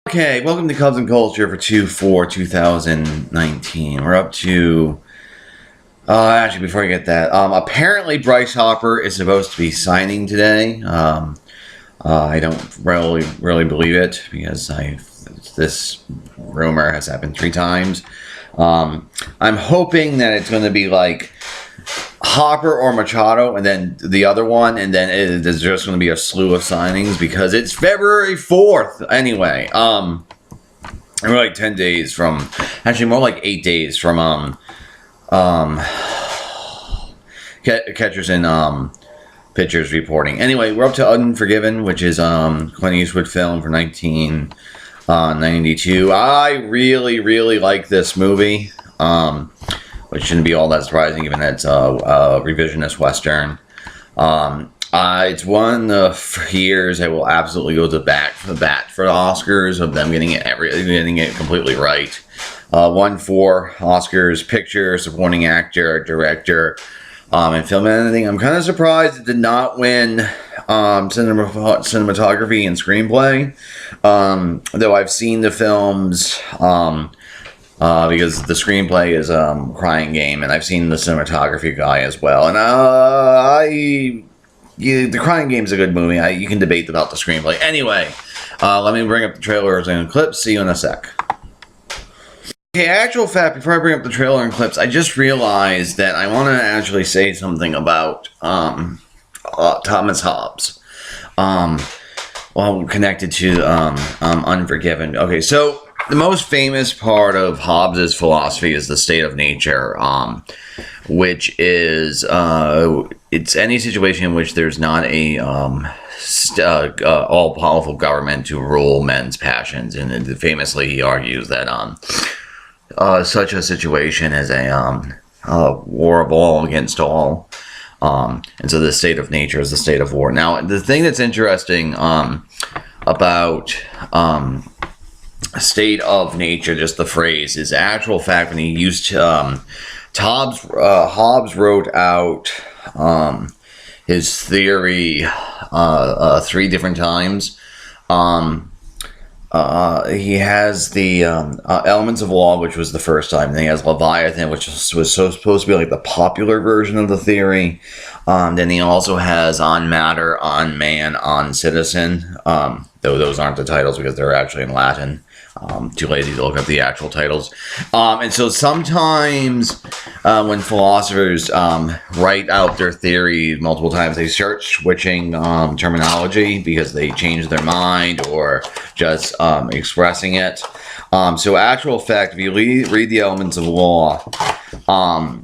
Okay, welcome to Cubs and Culture for 2/4/2019. We're up to, actually, before I get that, apparently Bryce Harper is supposed to be signing today. I don't really believe it because this rumor has happened 3 times. I'm hoping that it's going to be like Hopper or Machado, and then the other one, and then there's just going to be a slew of signings because it's February 4th. Anyway, we're like 10 days from, actually more like 8 days from catchers and pitchers reporting. Anyway, we're up to Unforgiven, which is Clint Eastwood film for 1992. I really like this movie. Which shouldn't be all that surprising, given that it's a revisionist Western. It's one of years I will absolutely go to bat for the Oscars of them getting it completely right. Won 4 Oscars: picture, supporting actor, director, and film editing. I'm kind of surprised it did not win cinematography and screenplay. Though I've seen the films. Because the screenplay is Crying Game, and I've seen the cinematography guy as well. And the Crying Game is a good movie. You can debate about the screenplay. Anyway, let me bring up the trailers and clips. See you in a sec. Okay, actual fact, before I bring up the trailer and clips, I just realized that I want to actually say something about Thomas Hobbes. Connected to Unforgiven. Okay, so the most famous part of Hobbes' philosophy is the state of nature, which is it's any situation in which there's not a all-powerful government to rule men's passions. And famously, he argues that such a situation is a war of all against all. And so the state of nature is the state of war. Now, the thing that's interesting about state of nature, just the phrase, is actual fact when he used Hobbes wrote out his theory 3 different times. He has the Elements of Law, which was the first time. Then he has Leviathan, which was supposed to be like the popular version of the theory. Then he also has On Matter, On Man, On Citizen. Though those aren't the titles because they're actually in Latin. Too lazy to look up the actual titles. And so sometimes when philosophers write out their theory multiple times, they start switching terminology because they change their mind or just expressing it. So actual fact, if you read the Elements of Law, I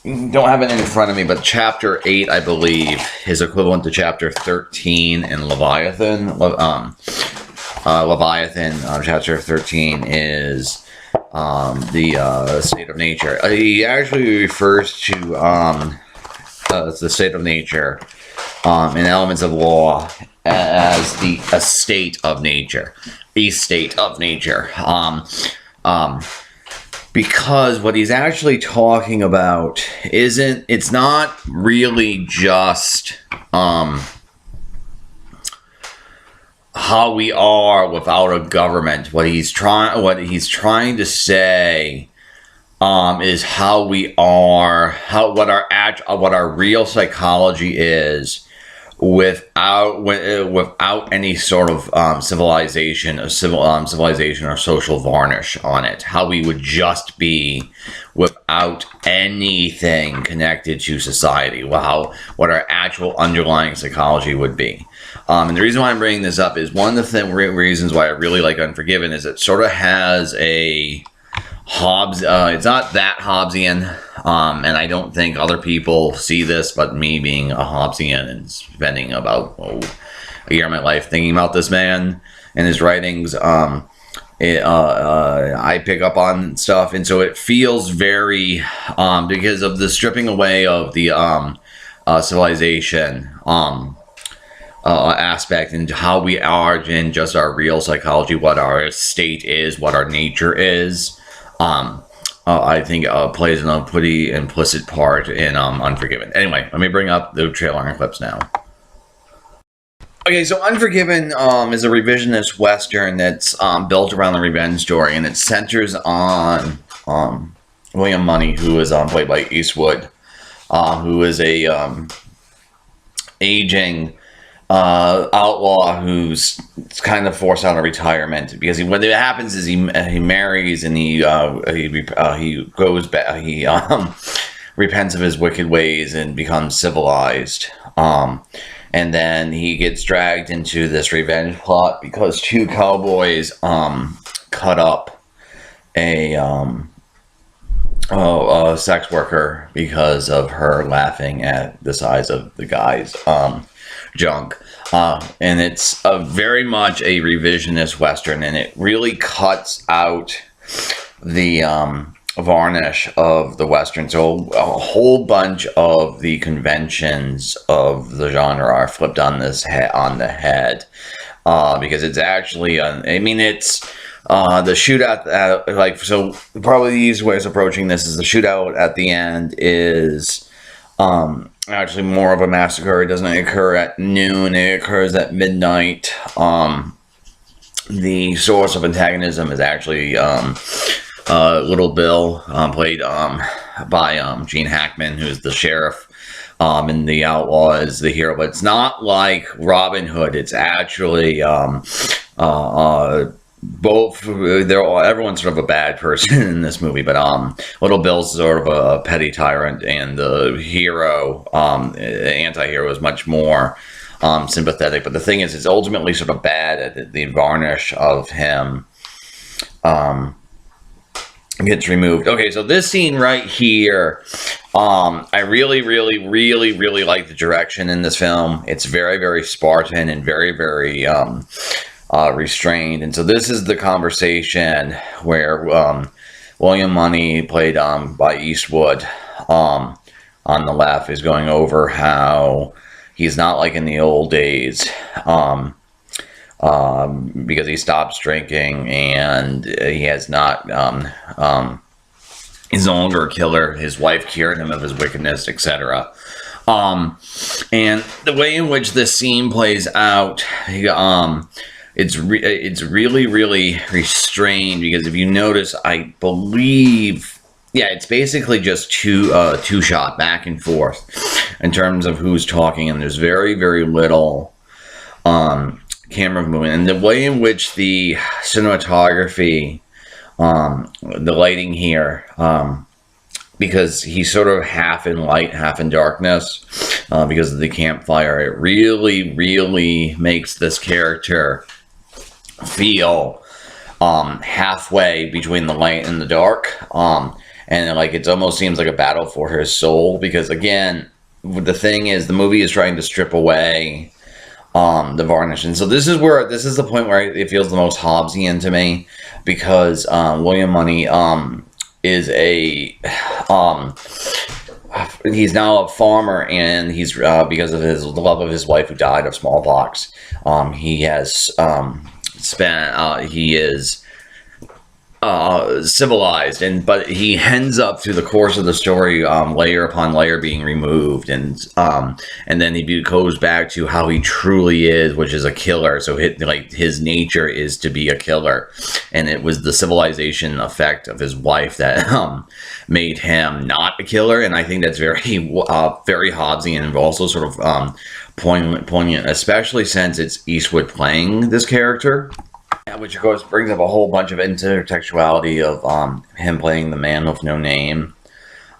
don't have it in front of me, but chapter 8, I believe, is equivalent to chapter 13 in Leviathan. Leviathan, chapter 13, is the state of nature. He actually refers to the state of nature in Elements of Law as a state of nature. A state of nature. Because what he's actually talking about it's not really just how we are without a government. What he's trying to say is how we are, what our real psychology is without any sort of civilization or social varnish on it. How we would just be without anything connected to society. What our actual underlying psychology would be. And the reason why I'm bringing this up is one of the reasons why I really like Unforgiven is it sort of has a Hobbes. It's not that Hobbesian, and I don't think other people see this, but me being a Hobbesian and spending about a year of my life thinking about this man and his writings, I pick up on stuff, and so it feels very because of the stripping away of the civilization aspect and how we are in just our real psychology, what our state is, what our nature is. I think plays a pretty implicit part in Unforgiven. Anyway, let me bring up the trailer and clips now. Okay, so Unforgiven is a revisionist western that's built around the revenge story, and it centers on William Money, who is played by Eastwood, who is a aging outlaw who's kind of forced out of retirement because what happens is he marries and he goes back, he repents of his wicked ways and becomes civilized. And then he gets dragged into this revenge plot because two cowboys cut up a sex worker because of her laughing at the size of the guy's junk. And it's very much a revisionist western, and it really cuts out the varnish of the western. So a whole bunch of the conventions of the genre are flipped on on the head, because it's actually it's the shootout so probably the easiest way of approaching this is the shootout at the end is actually more of a massacre. It doesn't occur at noon, it occurs at midnight. The source of antagonism is actually Little Bill, played by Gene Hackman, who's the sheriff, and the outlaw is the hero. But it's not like Robin Hood. It's actually both. Everyone's sort of a bad person in this movie, but Little Bill's sort of a petty tyrant, and the hero, anti-hero, is much more sympathetic. But the thing is, it's ultimately sort of bad at the varnish of him gets removed. Okay, so this scene right here, I really, really, really, really like the direction in this film. It's very, very Spartan and very, very restrained. And so this is the conversation where William Money, played by Eastwood, on the left, is going over how he's not like in the old days, because he stops drinking and he has not, he's no longer a killer. His wife cured him of his wickedness, etc. And the way in which this scene plays out, it's really, really restrained, because if you notice, I believe, yeah, it's basically just two shot back and forth in terms of who's talking, and there's very, very little camera movement. And the way in which the cinematography, the lighting here, because he's sort of half in light, half in darkness, because of the campfire, it really, really makes this character feel halfway between the light and the dark, and like it almost seems like a battle for his soul, because again, the thing is, the movie is trying to strip away the varnish. And so this is the point where it feels the most Hobbesian to me, because William Money is he's now a farmer, and he's because of the love of his wife who died of smallpox, he has he is civilized, but he ends up through the course of the story layer upon layer being removed, and then he goes back to how he truly is, which is a killer. So his nature is to be a killer, and it was the civilization effect of his wife that made him not a killer. And I think that's very very Hobbesian, and also sort of poignant, especially since it's Eastwood playing this character. Which of course brings up a whole bunch of intertextuality of him playing the man with no name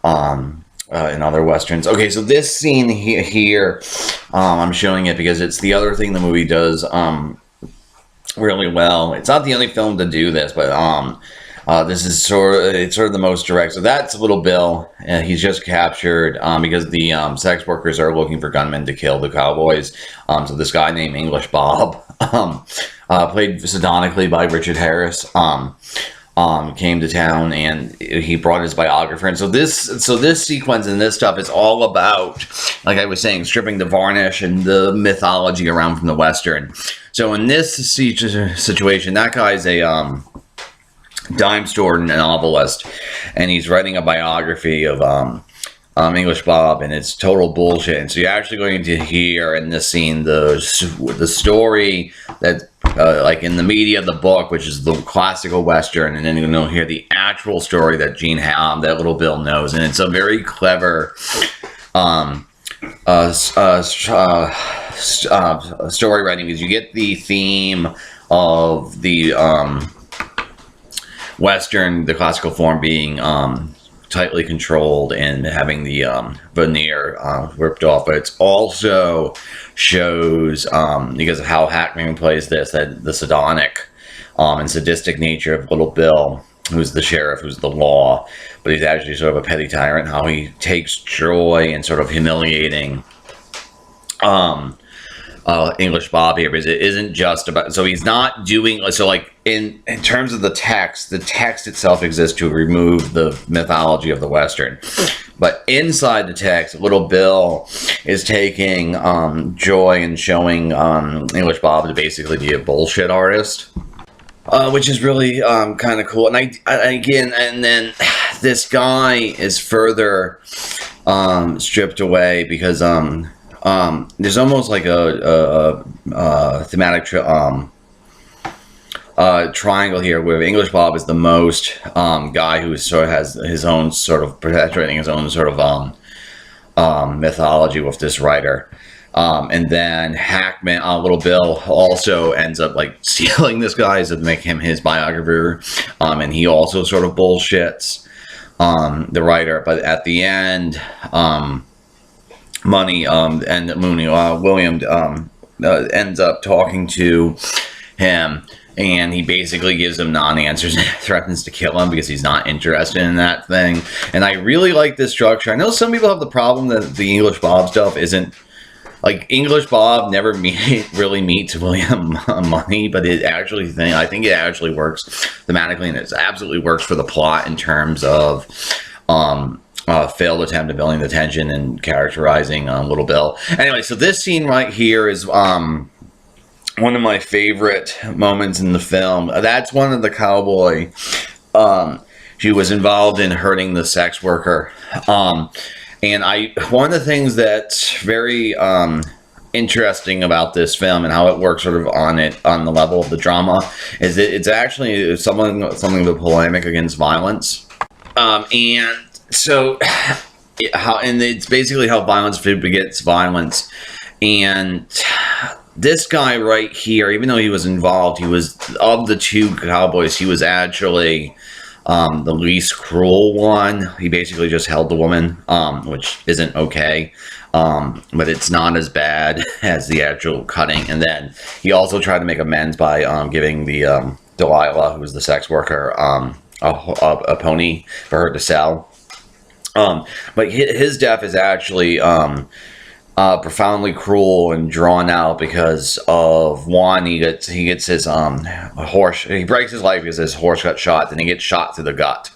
in other westerns. Okay, so this scene here, I'm showing it because it's the other thing the movie does really well. It's not the only film to do this, but this is sort of the most direct. So that's Little Bill. He's just captured because the sex workers are looking for gunmen to kill the cowboys. So this guy named English Bob, played sardonically by Richard Harris, came to town, and he brought his biographer. And so this sequence and this stuff is all about, like I was saying, stripping the varnish and the mythology around from the Western. So in this situation, that guy's a dime store novelist, and he's writing a biography of English Bob, and it's total bullshit. And so you're actually going to hear in this scene the story that, like in the media, the book, which is the classical Western, and then you'll hear the actual story that that Little Bill knows. And it's a very clever story writing, because you get the theme of the Western, the classical form being tightly controlled and having the veneer ripped off, but it's also shows, because of how Hackman plays this, that the sardonic and sadistic nature of Little Bill, who's the sheriff, who's the law, but he's actually sort of a petty tyrant, how he takes joy in sort of humiliating English Bob here, because it isn't just about, so he's not doing, so like in terms of the text itself exists to remove the mythology of the Western, but inside the text, Little Bill is taking joy in showing English Bob to basically be a bullshit artist, which is really kind of cool. And and then this guy is further stripped away, because there's almost like a thematic triangle here, where English Bob is the most guy who sort of has his own sort of perpetuating his own sort of mythology with this writer. And then Hackman, Little Bill, also ends up like stealing this guy to make him his biographer, and he also sort of bullshits the writer. But at the end, and Mooney, William ends up talking to him, and he basically gives him non-answers and threatens to kill him because he's not interested in that thing. And I really like this structure. I know some people have the problem that the English Bob stuff isn't, like, English Bob never really meets William Money, but I think it actually works thematically, and it absolutely works for the plot in terms of failed attempt at building the tension and characterizing Little Bill. Anyway, so this scene right here is one of my favorite moments in the film. That's one of the cowboy. She was involved in hurting the sex worker. And one of the things that's very interesting about this film and how it works sort of on the level of the drama is that it's actually something of a polemic against violence. And so, it's basically how violence begets violence. And this guy right here, even though he was involved, he was, of the two cowboys, he was actually the least cruel one. He basically just held the woman, which isn't okay. But it's not as bad as the actual cutting. And then he also tried to make amends by giving the Delilah, who was the sex worker, a pony for her to sell. But his death is actually profoundly cruel and drawn out because of one, he gets his horse, he breaks his leg because his horse got shot, then he gets shot through the gut,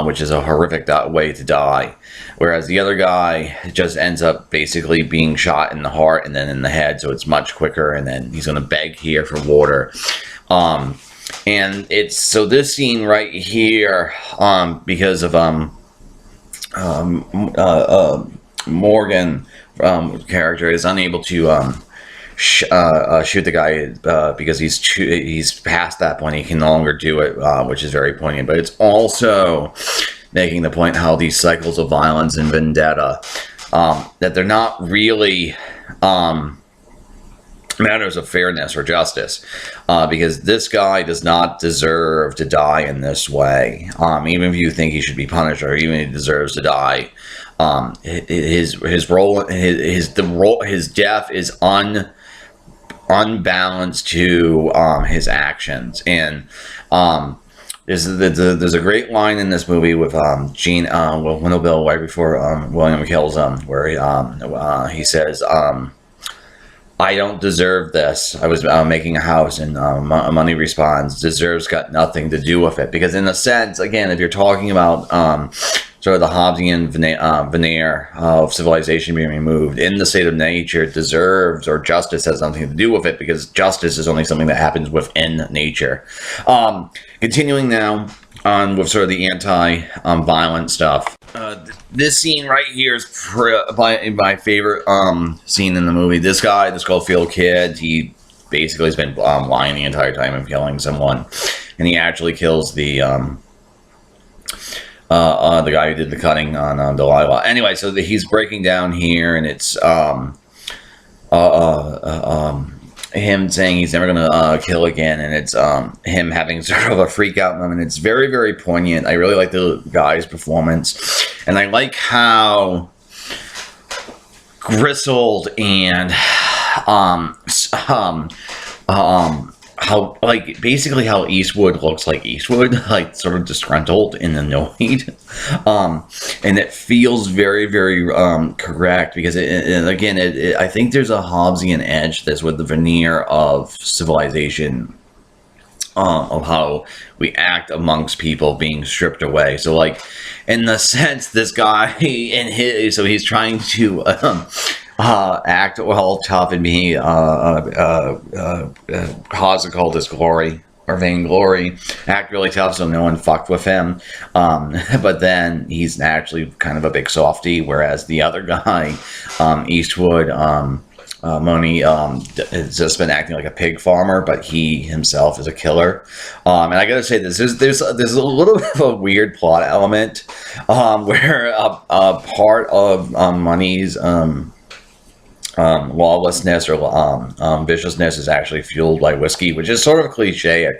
which is a horrific way to die. Whereas the other guy just ends up basically being shot in the heart and then in the head, so it's much quicker, and then he's going to beg here for water. And it's, so this scene right here, because of Morgan character is unable to shoot the guy because he's past that point. He can no longer do it, which is very poignant. But it's also making the point how these cycles of violence and vendetta, that they're not really matters of fairness or justice, because this guy does not deserve to die in this way. Even if you think he should be punished, or even if he deserves to die, his death is unbalanced to his actions. And there's a great line in this movie with Little Bill right before William kills him, where he says, "I don't deserve this. I was making a house," and Money responds, "Deserves got nothing to do with it." Because in a sense, again, if you're talking about sort of the Hobbesian veneer of civilization being removed, in the state of nature, deserves or justice has nothing to do with it, because justice is only something that happens within nature. Continuing now on with sort of the anti-violent stuff. This scene right here is my favorite scene in the movie. This guy, the Schofield kid, he basically has been lying the entire time of killing someone, and he actually kills the guy who did the cutting on Delilah. Anyway, so he's breaking down here, and it's him saying he's never gonna kill again, and it's him having sort of a freak out moment. It's very, very poignant. I really like the guy's performance, and I like how grizzled and how like basically how Eastwood looks like Eastwood, like sort of disgruntled and annoyed, and it feels very, very correct because I think there's a Hobbesian edge to this with the veneer of civilization, of how we act amongst people being stripped away. So like in the sense this guy he's trying to act all tough and be how's it called, this glory or vainglory, act really tough so no one fucked with him, but then he's actually kind of a big softy, whereas the other guy, Eastwood, Moni, has just been acting like a pig farmer, but he himself is a killer. And I gotta say this, there's a little bit of a weird plot element where a part of Moni's lawlessness or viciousness is actually fueled by whiskey, which is sort of cliche.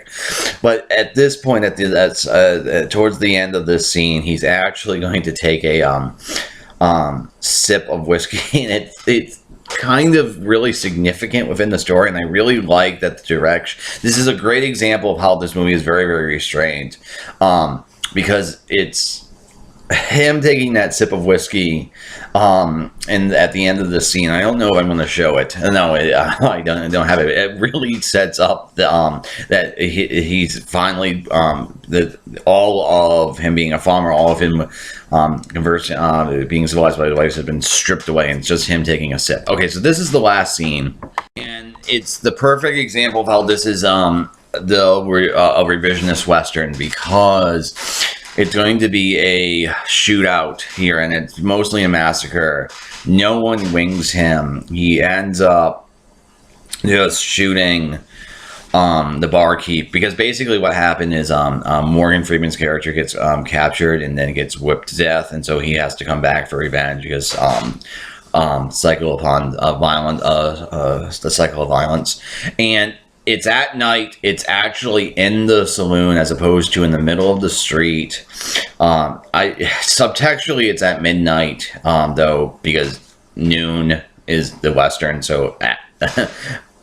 But at this point, towards the end of this scene, he's actually going to take a sip of whiskey, and it's kind of really significant within the story, and I really like that the direction. This is a great example of how this movie is very, very restrained, because it's him taking that sip of whiskey, and at the end of the scene, I don't know if I'm going to show it. No, I don't have it. It really sets up that he's finally all of him being a farmer, all of him being civilized by his wife has been stripped away, and it's just him taking a sip. Okay, so this is the last scene, and it's the perfect example of how this is a revisionist Western, because it's going to be a shootout here, and it's mostly a massacre. No one wings him. He ends up just shooting the barkeep, because basically what happened is Morgan Freeman's character gets captured and then gets whipped to death, and so he has to come back for revenge, because cycle upon the cycle of violence. And it's at night. It's actually in the saloon as opposed to in the middle of the street. Subtextually, it's at midnight, though, because noon is the Western, so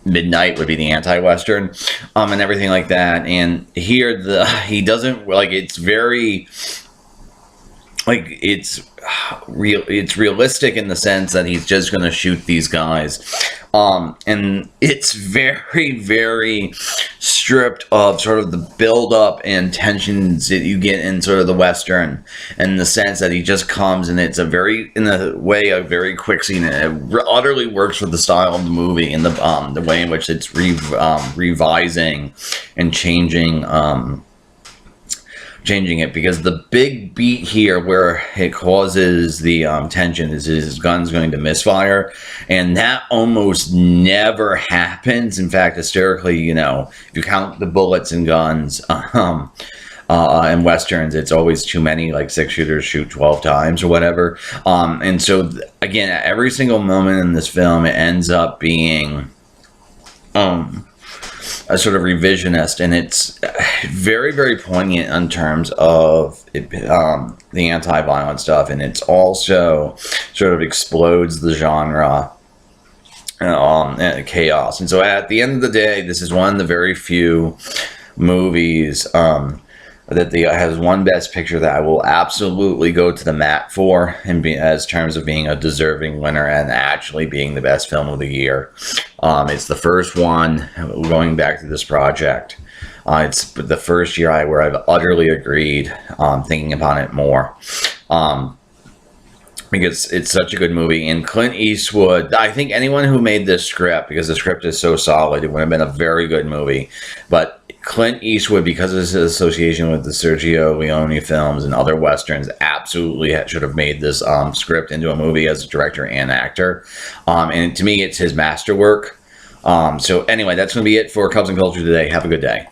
midnight would be the anti-Western, and everything like that. And here, he doesn't, like, it's very, like, it's realistic in the sense that he's just going to shoot these guys. And it's very, very stripped of sort of the build-up and tensions that you get in sort of the Western, in the sense that he just comes, and it's a very quick scene. And it utterly works with the style of the movie and the way in which it's revising and changing it, because the big beat here where it causes the tension is his gun's going to misfire, and that almost never happens. In fact, hysterically, if you count the bullets and guns in Westerns, it's always too many, like 6 shooters shoot 12 times or whatever. And so, again, at every single moment in this film, it ends up being a sort of revisionist, and it's very, very poignant in terms of the anti-violent stuff, and it's also sort of explodes the genre and chaos. And so at the end of the day, this is one of the very few movies that has one Best Picture that I will absolutely go to the mat for, and as terms of being a deserving winner and actually being the best film of the year. It's the first one, going back to this project, it's the first year where I've utterly agreed, thinking upon it more. Because it's such a good movie. And Clint Eastwood, I think anyone who made this script, because the script is so solid, it would have been a very good movie. But Clint Eastwood, because of his association with the Sergio Leone films and other westerns, absolutely should have made this script into a movie as a director and actor. And to me, it's his masterwork. So anyway, that's going to be it for Cubs and Culture today. Have a good day.